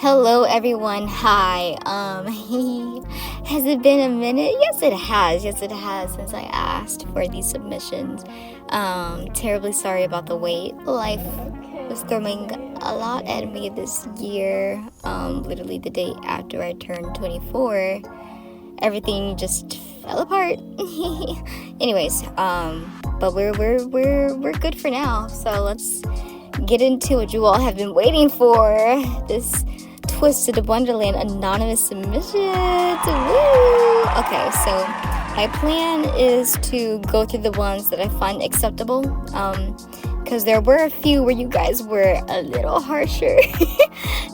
Hello everyone, hi. Has it been a minute? Yes it has since I asked for these submissions. Terribly sorry about the wait. Life was throwing a lot at me this year. Literally the day after I turned 24, everything just fell apart. Anyways, but we're good for now. So let's get into what you all have been waiting for. This TWISTED Wonderland anonymous submissions. Woo! Okay, so my plan is to go through the ones that I find acceptable. Because there were a few where you guys were a little harsher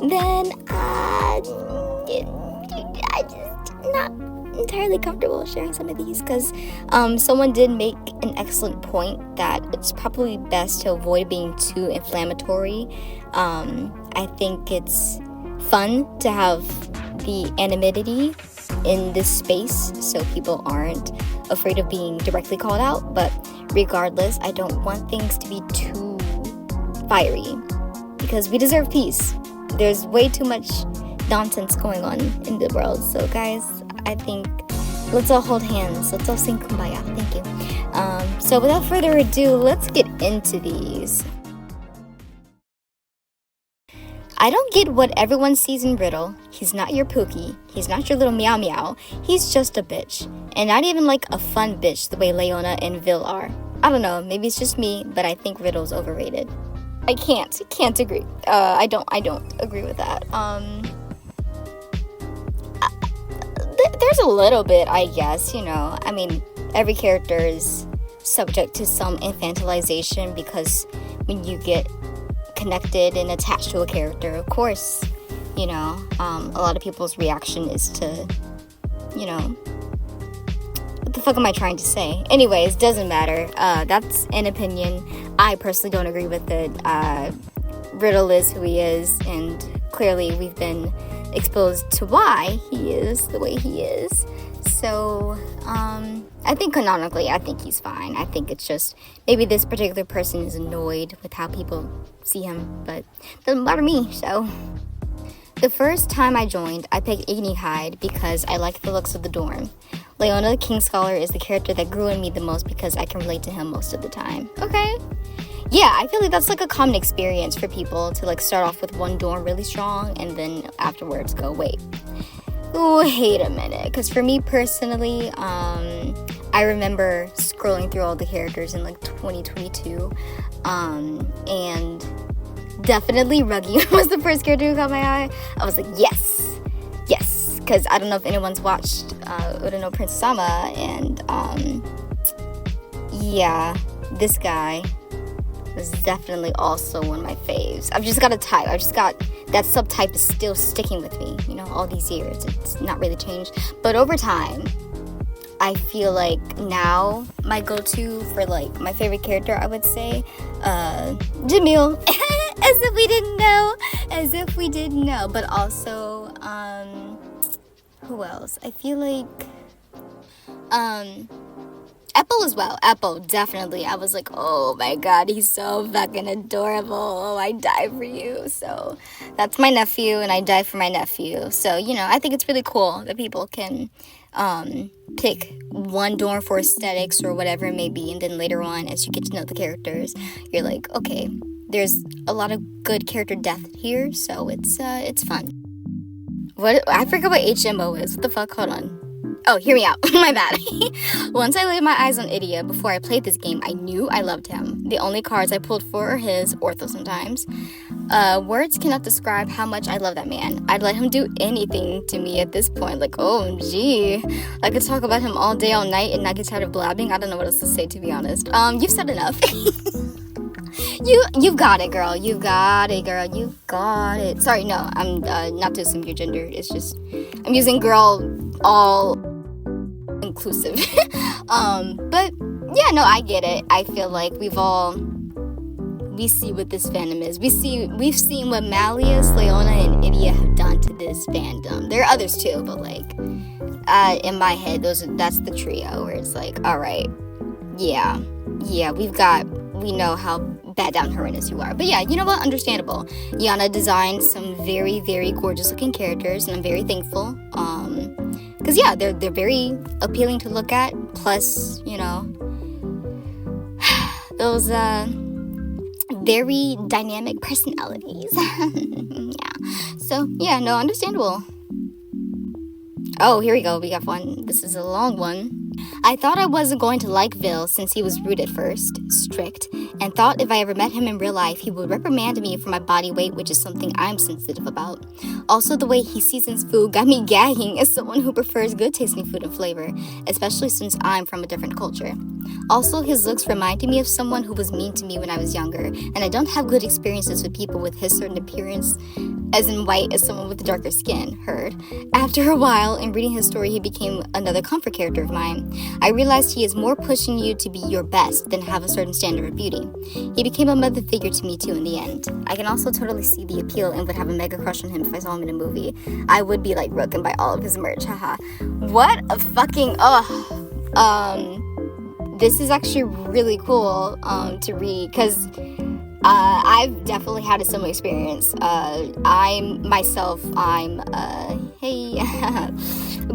than I just not entirely comfortable sharing some of these, because someone did make an excellent point that it's probably best to avoid being too inflammatory. I think it's fun to have the anonymity in this space so people aren't afraid of being directly called out, but regardless, I don't want things to be too fiery because we deserve peace. There's way too much nonsense going on in the world, so guys, I think let's all hold hands, let's all sing kumbaya. Thank you. So without further ado, let's get into these. I don't get what everyone sees in Riddle. He's not your Pookie. He's not your little meow meow. He's just a bitch. And not even like a fun bitch the way Leona and Vil are. I don't know, maybe it's just me, but I think Riddle's overrated. I can't agree. I don't agree with that. There's a little bit, I guess, I mean, every character is subject to some infantilization because when you get connected and attached to a character, of course, a lot of people's reaction is to, what the fuck am I trying to say? Anyways, doesn't matter. That's an opinion. I personally don't agree with it. Riddle is who he is, and clearly we've been exposed to why he is the way he is. So, I think canonically, I think he's fine. I think it's just maybe this particular person is annoyed with how people see him, but it doesn't bother me, so. The first time I joined, I picked Igni Hyde because I like the looks of the dorm. Leona the King Scholar is the character that grew in me the most because I can relate to him most of the time. Okay. Yeah, I feel like that's like a common experience for people to like start off with one dorm really strong and then afterwards go, wait a minute. Because for me personally, I remember scrolling through all the characters in like 2022, and definitely Ruggy was the first character who caught my eye. I was like, yes, because I don't know if anyone's watched Urano Prince Sama, and yeah, this guy was definitely also one of my faves. I've just got a type. That subtype is still sticking with me, all these years. It's not really changed. But over time, I feel like now my go-to for like my favorite character, I would say, Jamil. As if we didn't know. But also, who else? I feel like, Apple as well. Apple, definitely. I was like, oh my god, he's so fucking adorable. Oh, I die for you. So that's my nephew, and I die for my nephew. So, I think it's really cool that people can pick one dorm for aesthetics or whatever it may be, and then later on, as you get to know the characters, you're like, okay, there's a lot of good character depth here, so it's fun. I forgot what HMO is. What the fuck? Hold on. Oh, hear me out. My bad. Once I laid my eyes on Idia before I played this game, I knew I loved him. The only cards I pulled for are his, Ortho sometimes. Words cannot describe how much I love that man. I'd let him do anything to me at this point. Like, OMG. I could talk about him all day, all night, and not get tired of blabbing. I don't know what else to say, to be honest. You've said enough. You've got it, girl. You've got it. Sorry, no, I'm not to assume your gender. It's just, I'm using girl all inclusive. But yeah, no, I get it. I feel like we see what this fandom is. We've seen what Malleus, Leona, and Idia have done to this fandom. There are others too, but like in my head, that's the trio where it's like, all right, yeah, we know how bad down heroine as you are. But yeah, you know what? Understandable. Yana designed some very, very gorgeous looking characters, and I'm very thankful. Because yeah, they're very appealing to look at. Plus, you know, those very dynamic personalities. Yeah. So yeah, no, understandable. Oh, here we go. We got one. This is a long one. I thought I wasn't going to like Vil since he was rude at first, strict, and thought if I ever met him in real life, he would reprimand me for my body weight, which is something I'm sensitive about. Also, the way he seasons food got me gagging as someone who prefers good tasting food and flavor, especially since I'm from a different culture. Also, his looks reminded me of someone who was mean to me when I was younger, and I don't have good experiences with people with his certain appearance, as in white as someone with darker skin, heard. After a while, in reading his story, he became another comfort character of mine. I realized he is more pushing you to be your best than have a certain standard of beauty. He became a mother figure to me too in the end. I can also totally see the appeal and would have a mega crush on him if I saw him in a movie. I would be like Rook and buy all of his merch, haha. What a fucking, this is actually really cool to read, because I've definitely had a similar experience. I'm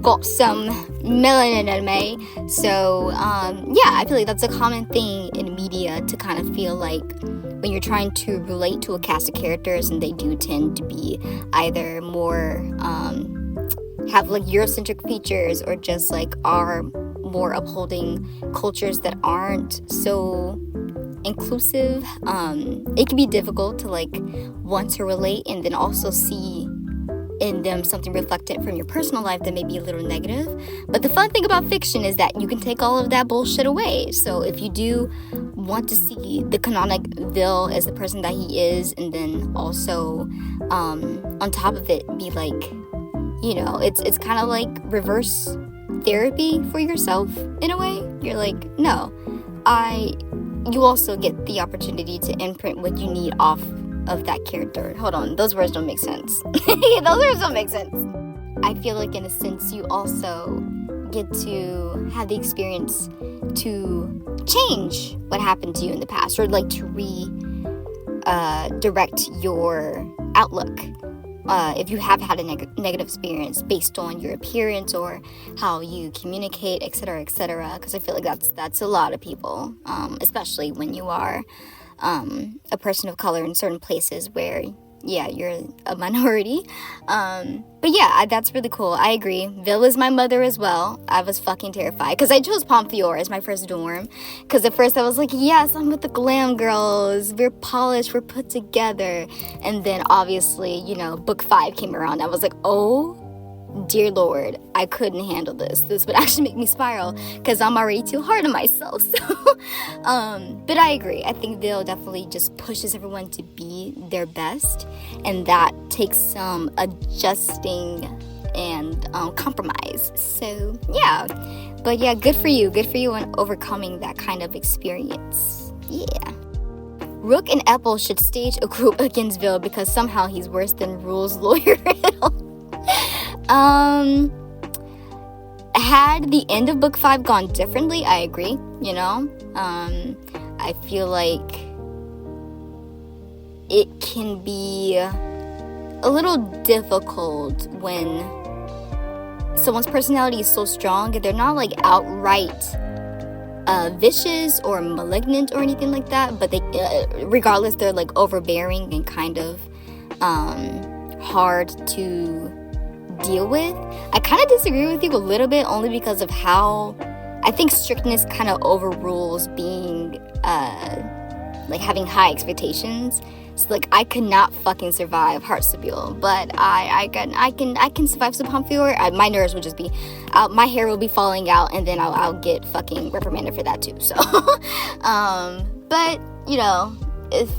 got some melanin in me, so yeah, I feel like that's a common thing in media, to kind of feel like when you're trying to relate to a cast of characters, and they do tend to be either more have like Eurocentric features, or just like are more upholding cultures that aren't so inclusive. It can be difficult to like want to relate and then also see in them something reflected from your personal life that may be a little negative. But the fun thing about fiction is that you can take all of that bullshit away. So if you do want to see the canonic Vil as the person that he is, and then also on top of it be like, you know, it's kind of like reverse therapy for yourself in a way. You're like, no, you also get the opportunity to imprint what you need off of that character. Hold on, those words don't make sense. Those words don't make sense. I feel like in a sense you also get to have the experience to change what happened to you in the past, or like to direct your outlook. If you have had a negative experience based on your appearance or how you communicate, etc., etc., because I feel like that's a lot of people, especially when you are a person of color in certain places where, yeah, you're a minority. But yeah, that's really cool. I agree. Vil is my mother as well. I was fucking terrified because I chose Pomfior as my first dorm. Because at first I was like, yes, I'm with the glam girls. We're polished. We're put together. And then obviously, you know, book 5 came around. I was like, oh, dear Lord, I couldn't handle this. This would actually make me spiral because I'm already too hard on myself. So, but I agree. I think Vil definitely just pushes everyone to be their best, and that takes some adjusting and compromise. So yeah, but yeah, good for you on overcoming that kind of experience. Yeah. Rook and Apple should stage a group against Vil because somehow he's worse than Rule's lawyer. Had the end of book 5 gone differently, I agree, you know. I feel like it can be a little difficult when someone's personality is so strong and they're not like outright vicious or malignant or anything like that, but they regardless, they're like overbearing and kind of hard to deal with. I kind of disagree with you a little bit, only because of how I think strictness kind of overrules being like having high expectations. So like I could not fucking survive Heartstable, but I can survive some Pomfior. My nerves would just be my hair will be falling out, and then I'll get fucking reprimanded for that too. So but you know, if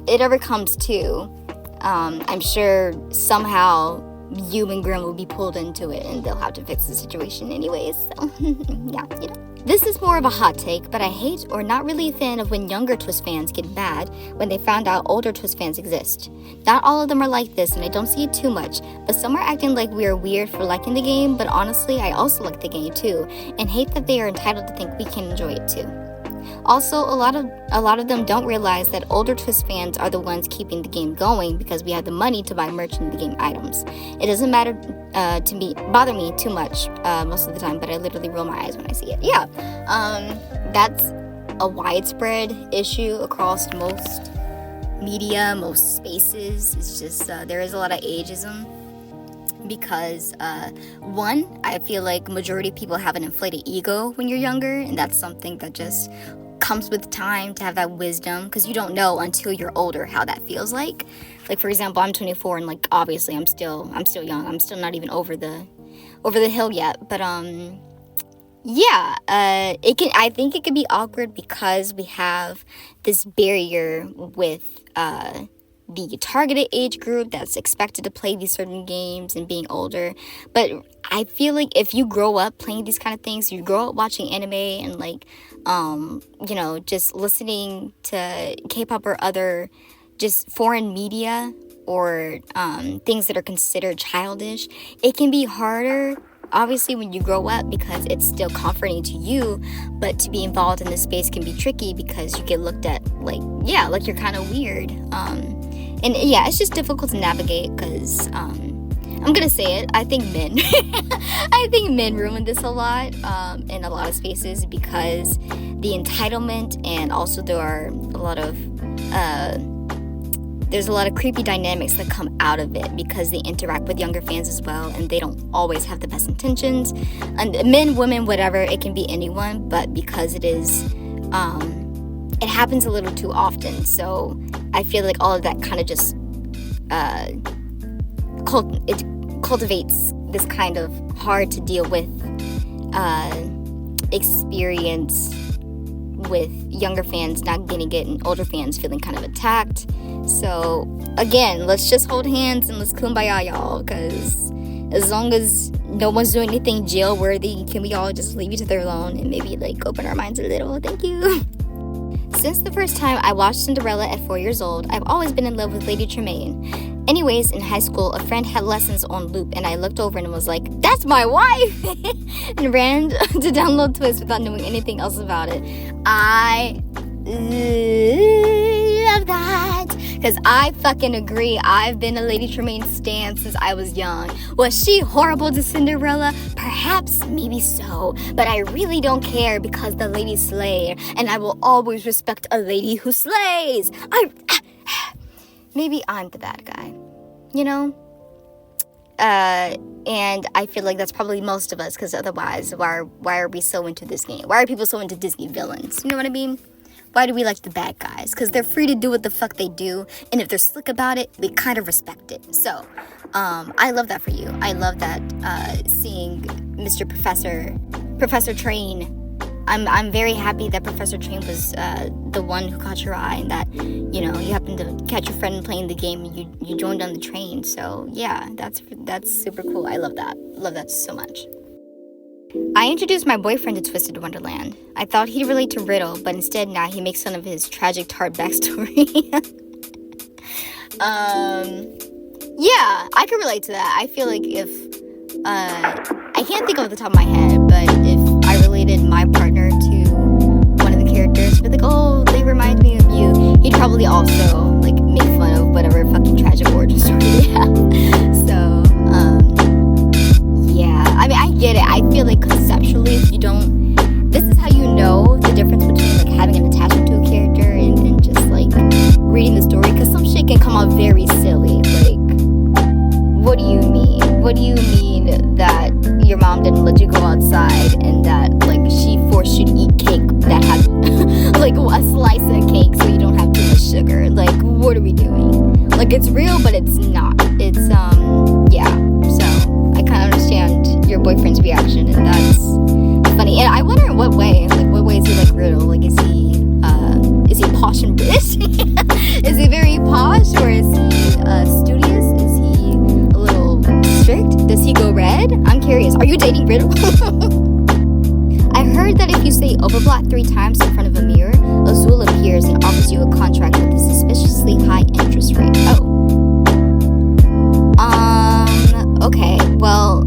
it ever comes to I'm sure somehow you and Grim will be pulled into it, and they'll have to fix the situation anyways. So yeah, you know. This is more of a hot take, but I hate or not really a fan of when younger Twist fans get mad when they found out older Twist fans exist. Not all of them are like this, and I don't see it too much, but some are acting like we are weird for liking the game, but honestly, I also like the game too, and hate that they are entitled to think we can enjoy it too. Also, a lot of them don't realize that older Twist fans are the ones keeping the game going because we have the money to buy merch in the game items. It doesn't bother me too much most of the time, but I literally roll my eyes when I see it. Yeah, that's a widespread issue across most media, most spaces. It's just there is a lot of ageism because one, I feel like majority of people have an inflated ego when you're younger, and that's something that just comes with time to have that wisdom, because you don't know until you're older how that feels like for example, I'm 24 and like obviously I'm still young. I'm still not even over the hill yet, but yeah, I think it can be awkward because we have this barrier with the targeted age group that's expected to play these certain games and being older. But I feel like if you grow up playing these kind of things, you grow up watching anime and like just listening to K-pop or other just foreign media or things that are considered childish, it can be harder obviously when you grow up because it's still comforting to you, but to be involved in this space can be tricky because you get looked at like you're kind of weird, and yeah, it's just difficult to navigate because I'm gonna say it, I think men I think men ruin this a lot in a lot of spaces because the entitlement, and also there's a lot of creepy dynamics that come out of it because they interact with younger fans as well, and they don't always have the best intentions. And men, women, whatever, it can be anyone, but because it is, it happens a little too often. So I feel like all of that kind of just it cultivates this kind of hard to deal with experience with younger fans not getting it and older fans feeling kind of attacked. So again, let's just hold hands and let's kumbaya, y'all, because as long as no one's doing anything jail worthy, can we all just leave each other alone and maybe like open our minds a little? Thank you. Since the first time I watched Cinderella at 4 years old, I've always been in love with Lady Tremaine. Anyways, in high school, a friend had lessons on loop, and I looked over and was like, "That's my wife!" and ran to download Twist without knowing anything else about it. I love that, because I fucking agree. I've been a Lady Tremaine stan since I was young. Was she horrible to Cinderella? Perhaps, maybe so, but I really don't care because the lady slayed, and I will always respect a lady who slays. Maybe I'm the bad guy, and I feel like that's probably most of us, because otherwise, why are we so into this game? Why are people so into Disney villains? You know what I mean? Why do we like the bad guys? Because they're free to do what the fuck they do, and if they're slick about it, we kind of respect it. So, I love that for you. I love that seeing Mr. Professor Train. I'm very happy that Professor Train was the one who caught your eye, and that you happened to catch your friend playing the game and you joined on the train. So yeah, that's super cool. I love that so much. I introduced my boyfriend to Twisted Wonderland. I thought he'd relate to Riddle, but instead now he makes fun of his tragic tart backstory. Yeah, I can relate to that. I feel like if I can't think off the top of my head, but if I related my partner to one of the characters, but like, oh, they remind me of you, he'd probably also like make fun of whatever fucking tragic origin story they have. So, yeah, I mean, I get it. I feel like conceptually, if you don't, this is how you know the difference between like having an attachment to a character and just like reading the story, because some shit can come out very silly. Like, what do you mean? What do you mean that your mom didn't let you go outside and that like she forced you to eat cake that had like a slice of cake so you don't have too much sugar? Like, what are we doing? Like, it's real, but it's not. It's yeah. So I kind of understand your boyfriend's reaction, and that's funny. And I wonder in what way. Like, what way is he like Riddle? Like, is he posh and British? Is he very posh, or is he studious? Is he a little strict? Does he go red? I'm curious. Are you dating Riddle? I heard that if you say overblock 3 times in front of a mirror, Azul appears and offers you a contract with a suspiciously high interest rate. Oh. Okay, well,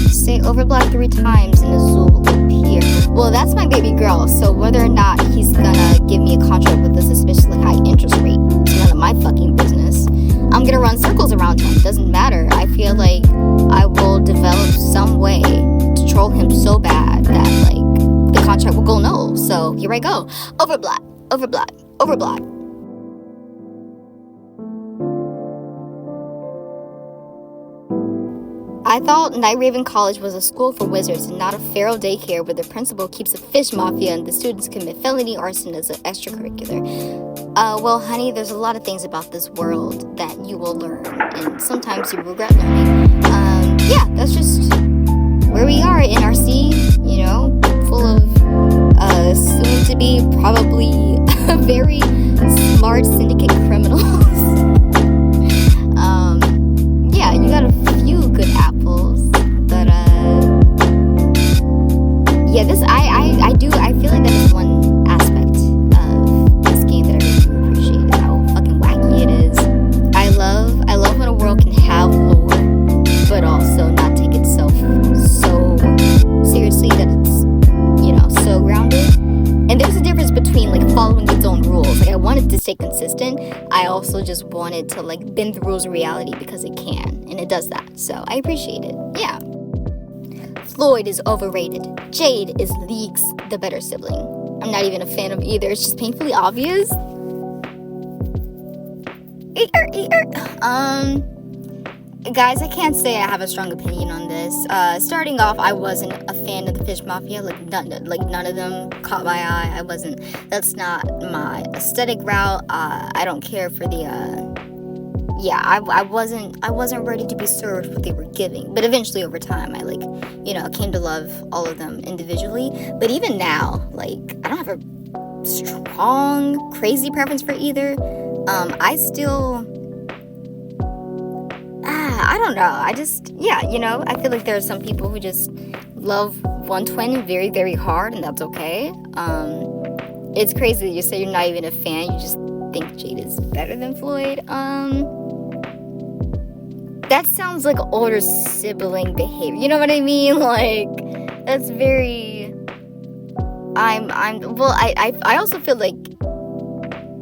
say overblock 3 times and Azul will appear. Well, that's my baby girl. So whether or not he's gonna give me a contract with a suspiciously high interest rate, it's none of my fucking business. I'm gonna run circles around him. Doesn't matter. I feel like I will develop some way to troll him so bad that like the contract will go null. So here I go. Overblot. I thought Night Raven College was a school for wizards and not a feral daycare where the principal keeps a fish mafia and the students commit felony arson as an extracurricular. Well, honey, there's a lot of things about this world that you will learn, and sometimes you regret learning. Yeah, that's just where we are in RC, you know, full of soon to be probably very smart syndicate criminals. Yeah, you got a few good apples, but yeah, this I feel like that is one aspect of this game that I really appreciate, how fucking wacky it is. I love when a world can have lore, but also not take itself so seriously that it's, you know, so grounded. And there's a difference between like following its own rules. Like I wanted to stay consistent. I also just wanted to like bend the rules of reality because it can, and it does that. So I appreciate it. Yeah. Floyd is overrated. Jade is League's the better sibling. I'm not even a fan of either. It's just painfully obvious. Guys, I can't say I have a strong opinion on this. Starting off, I wasn't a fan of the Fish Mafia. Like none of them caught my eye. That's not my aesthetic route. I don't care for the. I wasn't ready to be served what they were giving. But eventually, over time, I came to love all of them individually. But even now, like I don't have a strong, crazy preference for either. I still. I don't know. I feel like there are some people who just love one twin very, very hard, and that's okay. It's crazy that you say you're not even a fan. You just think Jade is better than Floyd. That sounds like older sibling behavior. You know what I mean? Like, that's very. I also feel like.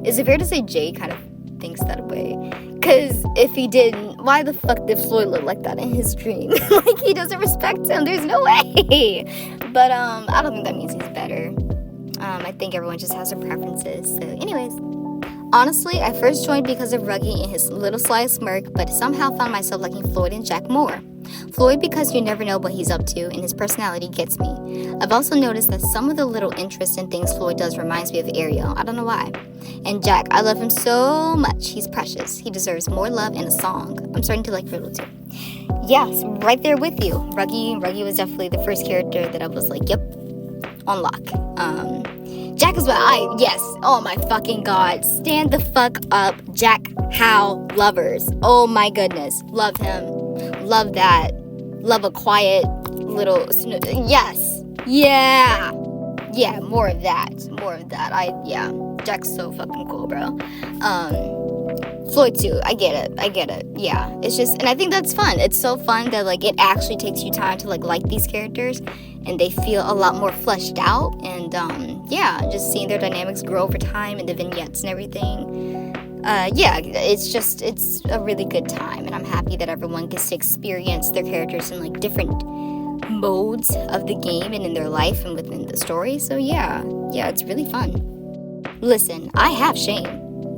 Is it fair to say Jade kind of thinks that way? Because if he didn't, why the fuck did Floyd look like that in his dream? Like, he doesn't respect him. There's no way. But, I don't think that means he's better. I think everyone just has their preferences. So, anyways. Honestly, I first joined because of Ruggy and his little sly smirk, but somehow found myself liking Floyd and Jack more. Floyd because you never know what he's up to, and his personality gets me. I've also noticed that some of the little interests and things Floyd does reminds me of Ariel. I don't know why. And Jack, I love him so much. He's precious. He deserves more love and a song. I'm starting to like Riddle too. Yes, right there with you. Ruggy was definitely the first character that I was like, yep, on lock. Jack is yes, oh my fucking god. Stand the fuck up, Jack Howe lovers. Oh my goodness, love him. Love that. Love a quiet little, yes, yeah, more of that. Jack's so fucking cool, bro. Floyd too, I get it, yeah, it's just, and I think that's fun. It's so fun that, like, it actually takes you time to, like these characters, and they feel a lot more fleshed out, and, just seeing their dynamics grow over time, and the vignettes and everything, it's a really good time, and I'm happy that everyone gets to experience their characters in, like, different modes of the game and in their life and within the story, so yeah, it's really fun. Listen, I have shame,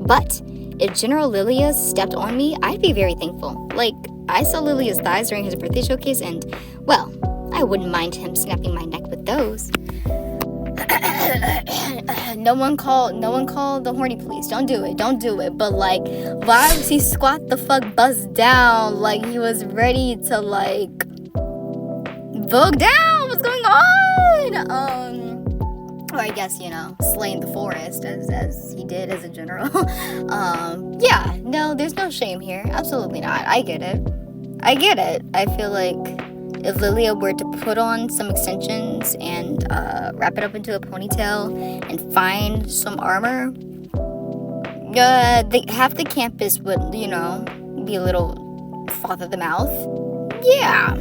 but if General Lilias stepped on me, I'd be very thankful. Like, I saw Lilias' thighs during his birthday showcase, and, well, I wouldn't mind him snapping my neck with those. No one call the horny police. Don't do it. But, like, why was he squat the fuck bust down like he was ready to, like, vogue down? What's going on? Or I guess, slaying the forest as he did as a general. No, there's no shame here. Absolutely not. I get it. I feel like if Lilia were to put on some extensions and wrap it up into a ponytail and find some armor, half the campus would, be a little froth at the mouth. Yeah.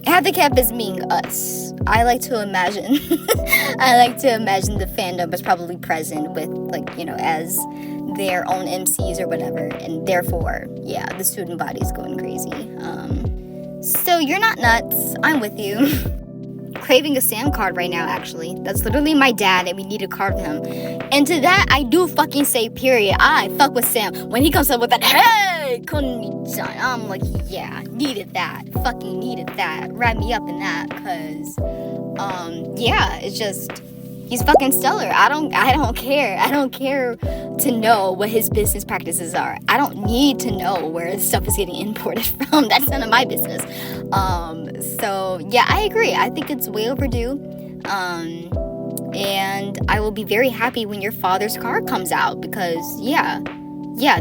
Half the campus being us. I like to imagine the fandom is probably present with, like, you know, as their own MCs or whatever, and therefore, yeah, the student body's going crazy. So you're not nuts. I'm with you. Craving a Sam card right now, actually. That's literally my dad, and we need a card with him. And to that, I do fucking say, period. I fuck with Sam. When he comes up with that, hey, konnichiwa, I'm like, yeah, needed that. Fucking needed that. Wrap me up in that, because, yeah, it's just, he's fucking stellar. I don't care. I don't care to know what his business practices are. I don't need to know where stuff is getting imported from. That's none of my business. So yeah, I agree. I think it's way overdue. And I will be very happy when your father's card comes out, because yeah,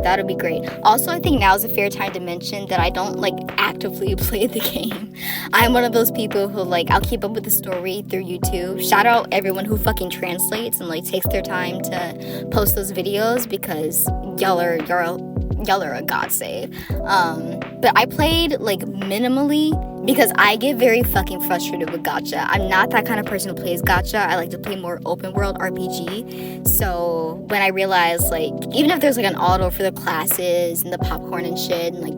that'll be great. Also, I think now is a fair time to mention that I don't, like, actively play the game. I'm one of those people who, like, I'll keep up with the story through YouTube. Shout out everyone who fucking translates and, like, takes their time to post those videos, because y'all are a god save. But I played, like, minimally, because I get very fucking frustrated with gacha. I'm not that kind of person who plays gacha. I like to play more open world RPG. So when I realized, like, even if there's, like, an auto for the classes and the popcorn and shit, and, like,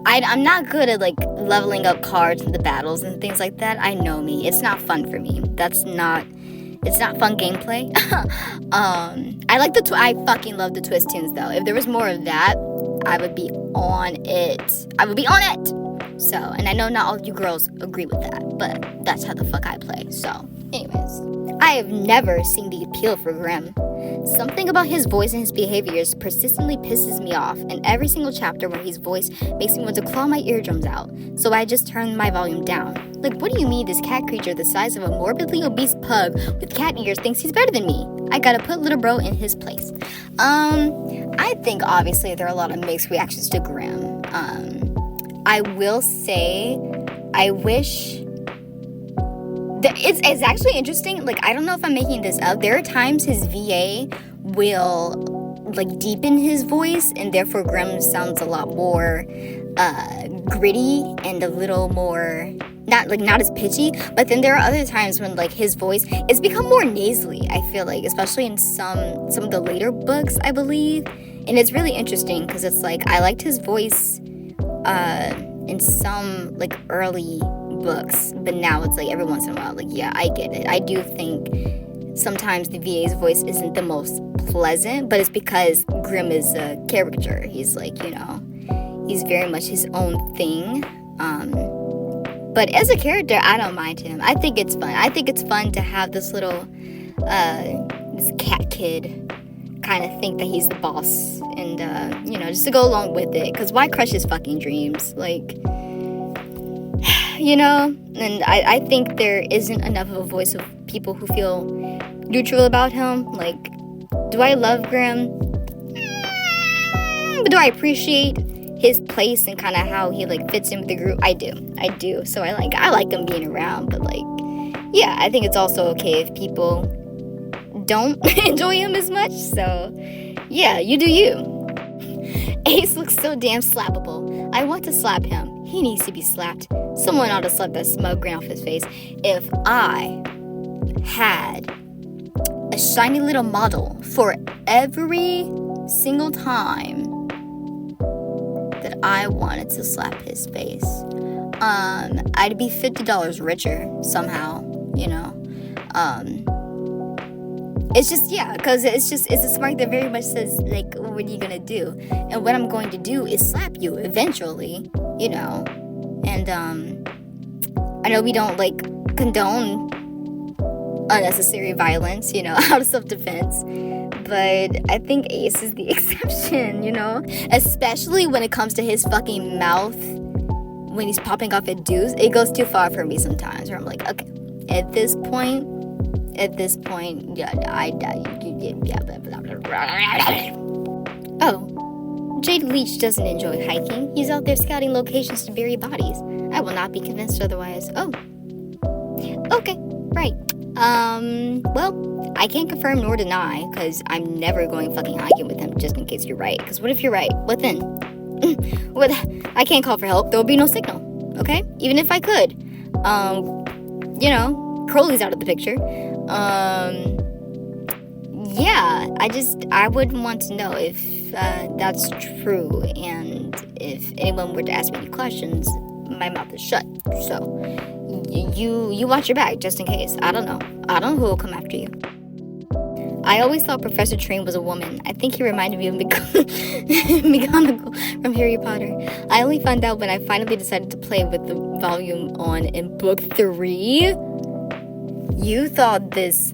I'm not good at, like, leveling up cards in the battles and things like that. I know me. It's not fun for me. It's not fun gameplay. I fucking love the twist tunes, though. If there was more of that, I would be on it. So, and I know not all of you girls agree with that, but that's how the fuck I play. So, anyways, I have never seen the appeal for Grimm. Something about his voice and his behaviors persistently pisses me off, and every single chapter where his voice makes me want to claw my eardrums out, so I just turn my volume down. Like, what do you mean this cat creature the size of a morbidly obese pug with cat ears thinks he's better than me? I gotta put little bro in his place. I think obviously there are a lot of mixed reactions to Grimm. I will say, I wish it's actually interesting. Like, I don't know if I'm making this up. There are times his VA will, like, deepen his voice, and therefore Grimm sounds a lot more gritty and a little more not as pitchy. But then there are other times when, like, his voice it's become more nasally, I feel like, especially in some of the later books, I believe. And it's really interesting because it's like I liked his voice in some, like, early books, but now it's like every once in a while, like, yeah, I get it. I do think sometimes the VA's voice isn't the most pleasant, but it's because Grimm is a caricature. He's, like, you know, he's very much his own thing. But as a character, I don't mind him. I think it's fun. I think it's fun to have this little this cat kid kind of think that he's the boss, and you know, just to go along with it, because why crush his fucking dreams, like, you know? And I think there isn't enough of a voice of people who feel neutral about him. Like, do I love Grimm? But do I appreciate his place and kind of how he, like, fits in with the group? I do. So I like him being around, but, like, yeah, I think it's also okay if people don't enjoy him as much. So yeah, you do you. Ace looks so damn slappable. I want to slap him. He needs to be slapped. Someone ought to slap that smug grin off his face. If I had a shiny little model for every single time that I wanted to slap his face, I'd be $50 richer somehow, you know. It's just, yeah, because it's a smirk that very much says, like, what are you gonna do? And what I'm going to do is slap you eventually, you know. And I know we don't, like, condone unnecessary violence, you know, out of self-defense, but I think Ace is the exception, you know, especially when it comes to his fucking mouth when he's popping off at dudes. It goes too far for me sometimes, where I'm like, okay, at this point, yeah, Oh, Jade Leach doesn't enjoy hiking. He's out there scouting locations to bury bodies. I will not be convinced otherwise. Oh, okay, right. Well, I can't confirm nor deny, because I'm never going fucking hiking with him, just in case you're right. Because what if you're right? What then? What? I can't call for help. There will be no signal, okay? Even if I could. Crowley's out of the picture. Yeah, I would want to know if that's true, and if anyone were to ask me any questions, my mouth is shut. So you watch your back just in case. I don't know who will come after you. I always thought Professor Train was a woman. I think he reminded me of McGonagall from Harry Potter. I only found out when I finally decided to play with the volume on in book 3. You thought this...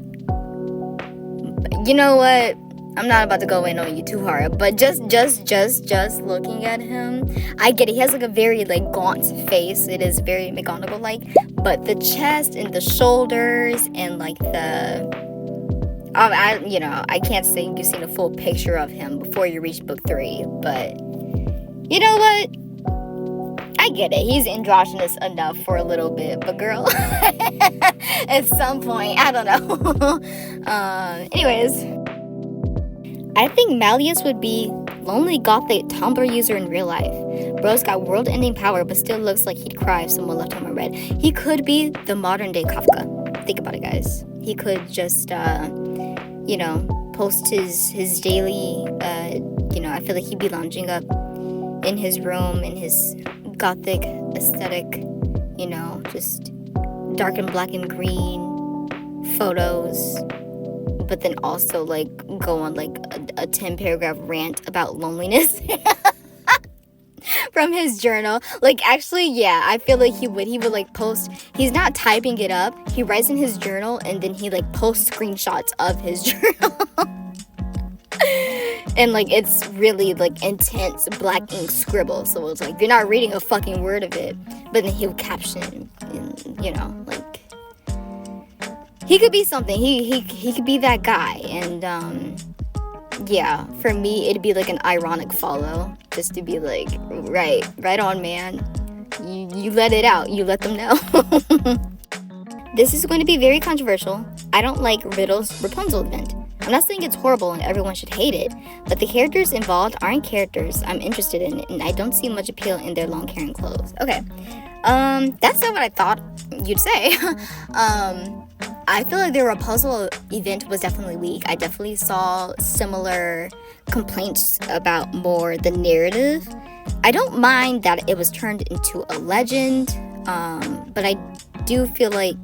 You know what? I'm not about to go in on you too hard, but just looking at him, I get it. He has like a very like gaunt face. It is very McGonagall-like, but the chest and the shoulders and like the... I can't say you've seen a full picture of him before you reach book 3, but you know what? I get it. He's androgynous enough for a little bit, but girl, at some point, I don't know. Anyways, I think Malleus would be lonely gothic Tumblr user in real life. Bro's got world-ending power, but still looks like he'd cry if someone left him unread. He could be the modern-day Kafka. Think about it, guys. He could just, post his daily, I feel like he'd be lounging up in his room, in his gothic aesthetic, just dark and black and green photos, but then also, like, go on, like, a 10-paragraph rant about loneliness. From his journal. Like, actually, yeah, I feel like he would like post, he's not typing it up, he writes in his journal and then he like posts screenshots of his journal. And like it's really like intense black ink scribble, so it's like you're not reading a fucking word of it, but then he'll caption and like he could be something. He could be that guy. And yeah, for me it'd be like an ironic follow, just to be like, right on, man. You let it out. You let them know. This is going to be very controversial. I don't like Riddle's Rapunzel event. I'm not saying it's horrible and everyone should hate it, but the characters involved aren't characters I'm interested in, and I don't see much appeal in their long hair and clothes. Okay, that's not what I thought you'd say. I feel like the Rapunzel event was definitely weak. I definitely saw similar complaints about more the narrative. I don't mind that it was turned into a legend, but I do feel like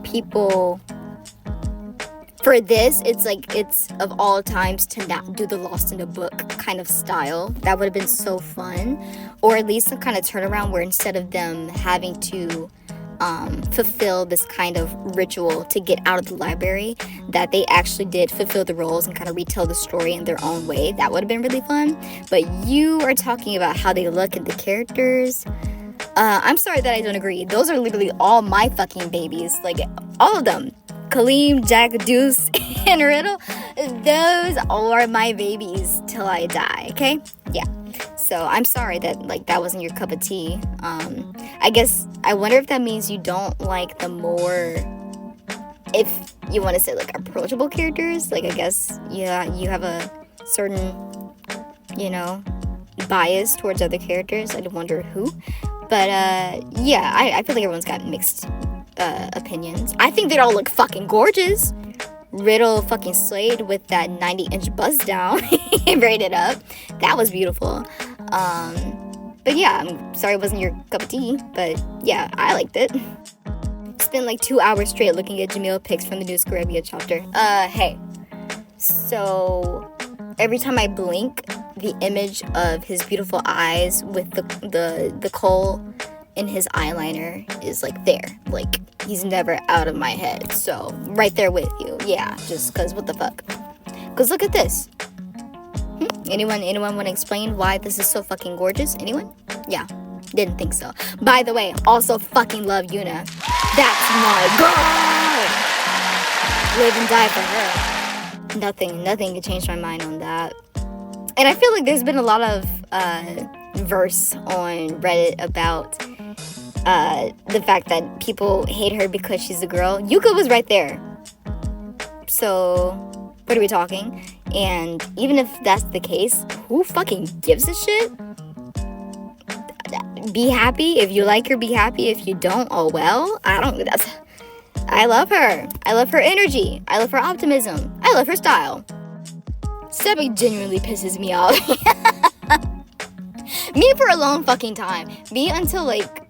people... For this, it's like, it's of all times to not do the Lost in a Book kind of style. That would have been so fun. Or at least some kind of turnaround where instead of them having to fulfill this kind of ritual to get out of the library, that they actually did fulfill the roles and kind of retell the story in their own way. That would have been really fun. But you are talking about how they look at the characters. I'm sorry that I don't agree. Those are literally all my fucking babies. Like, all of them. Kaleem, Jack, Deuce, and Riddle, those are my babies till I die, okay? Yeah. So I'm sorry that, like, that wasn't your cup of tea. I guess, I wonder if that means you don't like the more, if you want to say, like, approachable characters. Like, I guess, yeah, you have a certain, bias towards other characters. I wonder who. But, yeah, I feel like everyone's got mixed opinions. I think they all look fucking gorgeous. Riddle fucking slayed with that 90-inch buzz down. He braided up. That was beautiful. But yeah, I'm sorry it wasn't your cup of tea, but yeah, I liked it. Spent like 2 hours straight looking at Jamil pics from the new Scarabia chapter. Hey. So every time I blink, the image of his beautiful eyes with the kohl in his eyeliner is like there. Like, he's never out of my head. So right there with you. Yeah, just cause what the fuck. Cause look at this. Anyone want to explain why this is so fucking gorgeous? Anyone? Yeah, didn't think so. By the way, also fucking love Yuna. That's my girl. Live and die for her. Nothing can change my mind on that. And I feel like there's been a lot of verse on Reddit about the fact that people hate her because she's a girl. Yuka was right there. So, what are we talking? And even if that's the case, who fucking gives a shit? be happy. If you like her, be happy. If you don't, oh well. I love her. I love her energy. I love her optimism. I love her style. Sebi genuinely pisses me off. Me for a long fucking time. Me until, like,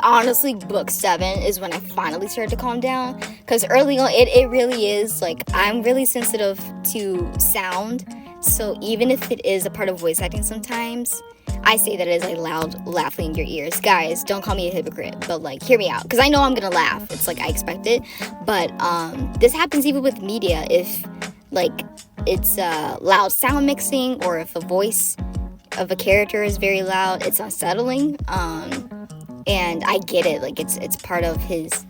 honestly, book 7 is when I finally started to calm down. Because early on, it really is, like, I'm really sensitive to sound. So even if it is a part of voice acting sometimes, I say that as a loud laughing in your ears. Guys, don't call me a hypocrite, but, like, hear me out. Because I know I'm going to laugh. It's like I expect it. But this happens even with media. If, like, it's loud sound mixing, or if a voice of a character is very loud, it's unsettling. And I get it. Like, it's part of his,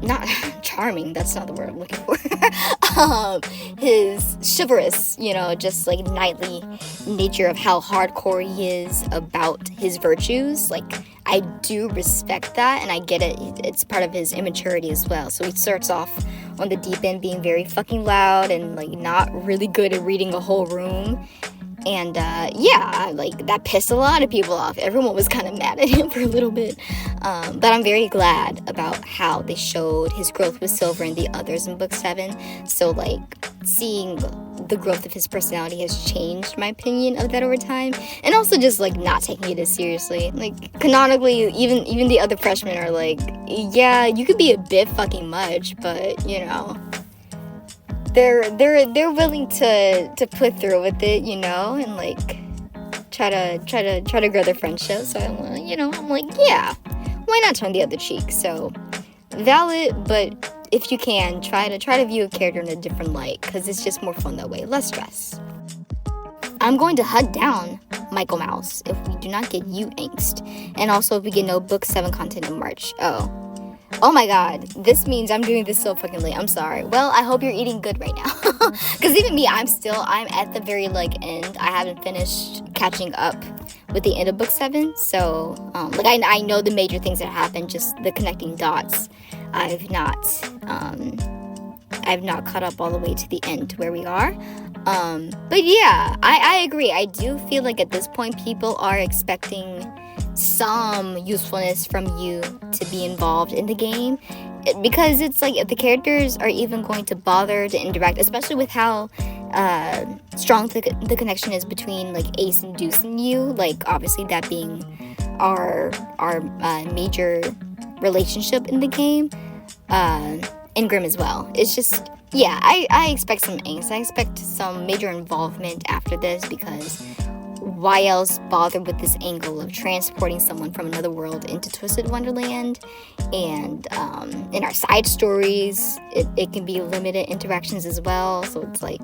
not charming, that's not the word I'm looking for. His chivalrous, just like knightly nature of how hardcore he is about his virtues. Like, I do respect that, and I get it. It's part of his immaturity as well. So he starts off on the deep end being very fucking loud and, like, not really good at reading a whole room. And, like, that pissed a lot of people off. Everyone was kind of mad at him for a little bit. But I'm very glad about how they showed his growth with Silver and the others in book 7. So, like, seeing the growth of his personality has changed my opinion of that over time. And also just, like, not taking it as seriously. Like, canonically, even the other freshmen are like, yeah, you could be a bit fucking much, but, they're willing to put through with it, and, like, try to grow their friendship. So I'm like, yeah, why not turn the other cheek? So valid, but if you can, try to view a character in a different light, because it's just more fun that way, less stress. I'm going to hunt down Michael Mouse if we do not get you angst, and also if we get no book 7 content in March. Oh my god, this means I'm doing this so fucking late. I'm sorry. Well, I hope you're eating good right now. Because even me, I'm at the very, like, end. I haven't finished catching up with the end of book 7. So, I know the major things that happen, just the connecting dots. I've not caught up all the way to the end to where we are. But yeah, I agree. I do feel like at this point, people are expecting some usefulness from you to be involved in the game, because it's like, if the characters are even going to bother to interact, especially with how strong the connection is between, like, Ace and Deuce and you, like, obviously that being our major relationship in the game, and Grimm as well. It's just, yeah, I expect some angst. I expect some major involvement after this, because why else bother with this angle of transporting someone from another world into Twisted Wonderland? And in our side stories, it can be limited interactions as well. So it's like,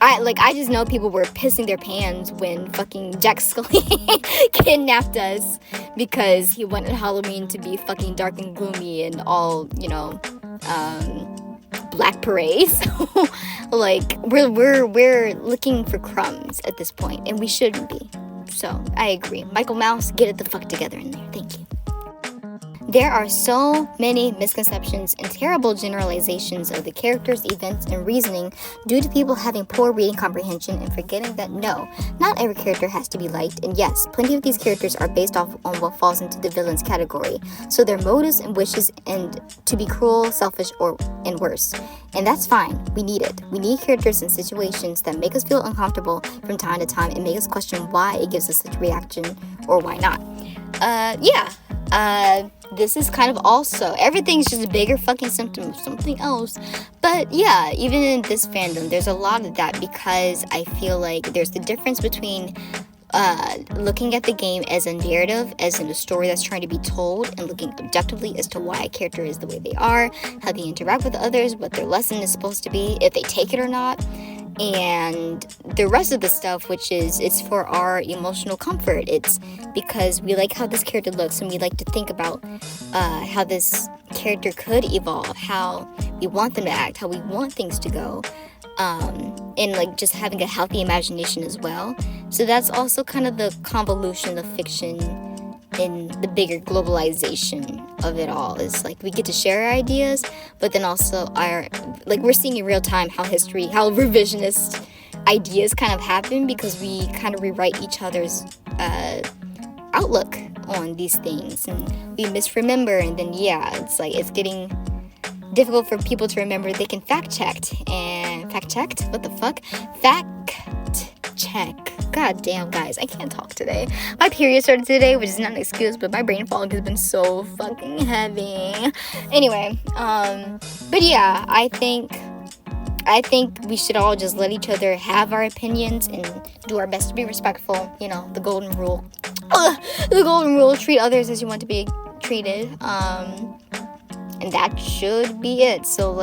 I just know people were pissing their pants when fucking Jack Scully kidnapped us because he wanted Halloween to be fucking dark and gloomy and all, black parade. So, like, we're looking for crumbs at this point, and we shouldn't be. So I agree. Michael Mouse, get it the fuck together in there. Thank you. There are so many misconceptions and terrible generalizations of the characters, events, and reasoning due to people having poor reading comprehension and forgetting that no, not every character has to be liked, and yes, plenty of these characters are based off on what falls into the villain's category, so their motives and wishes and to be cruel, selfish, and worse. And that's fine. We need it. We need characters and situations that make us feel uncomfortable from time to time and make us question why it gives us such a reaction or why not. This is kind of also, everything's just a bigger fucking symptom of something else. But yeah, even in this fandom, there's a lot of that, because I feel like there's the difference between looking at the game as a narrative, as in a story that's trying to be told, and looking objectively as to why a character is the way they are, how they interact with others, what their lesson is supposed to be, if they take it or not. And the rest of the stuff, which is, it's for our emotional comfort. It's because we like how this character looks, and we like to think about how this character could evolve, how we want them to act, how we want things to go, and like just having a healthy imagination as well. So that's also kind of the convolution of fiction in the bigger globalization of it all. Is like we get to share our ideas, but then also we're seeing in real time how revisionist ideas kind of happen because we kind of rewrite each other's outlook on these things, and we misremember, and then it's like it's getting difficult for people to remember they can fact check. God damn, guys, I can't talk today. My period started today, which is not an excuse, but my brain fog has been so fucking heavy. Anyway, but yeah, I think we should all just let each other have our opinions and do our best to be respectful. You know, the golden rule. The golden rule: treat others as you want to be treated. And that should be it. So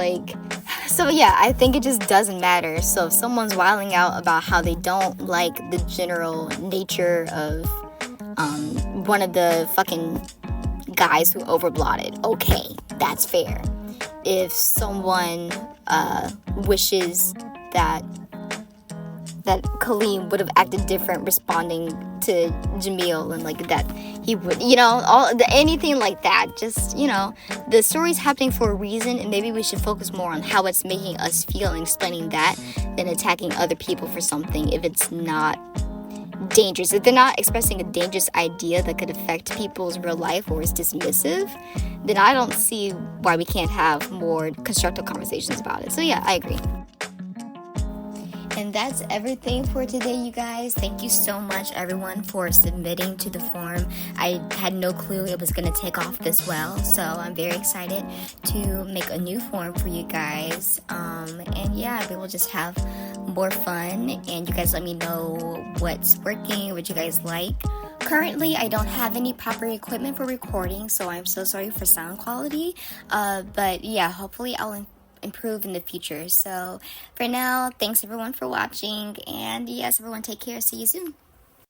yeah, I think it just doesn't matter. So if someone's wilding out about how they don't like the general nature of one of the fucking guys who overblotted, okay, that's fair. If someone wishes that Kaleem would have acted different responding to Jamil, and like that he would, anything like that, just, the story's happening for a reason, and maybe we should focus more on how it's making us feel and explaining that than attacking other people for something if it's not dangerous. If they're not expressing a dangerous idea that could affect people's real life or is dismissive, then I don't see why we can't have more constructive conversations about it. So yeah, I agree. And that's everything for today, you guys. Thank you so much, everyone, for submitting to the forum. I had no clue it was going to take off this well, so I'm very excited to make a new forum for you guys. And yeah, we will just have more fun, and you guys let me know what's working, what you guys like. Currently, I don't have any proper equipment for recording, so I'm so sorry for sound quality. But yeah, hopefully I'll improve in the future. So for now, thanks everyone for watching, and yes, everyone, take care. See you soon.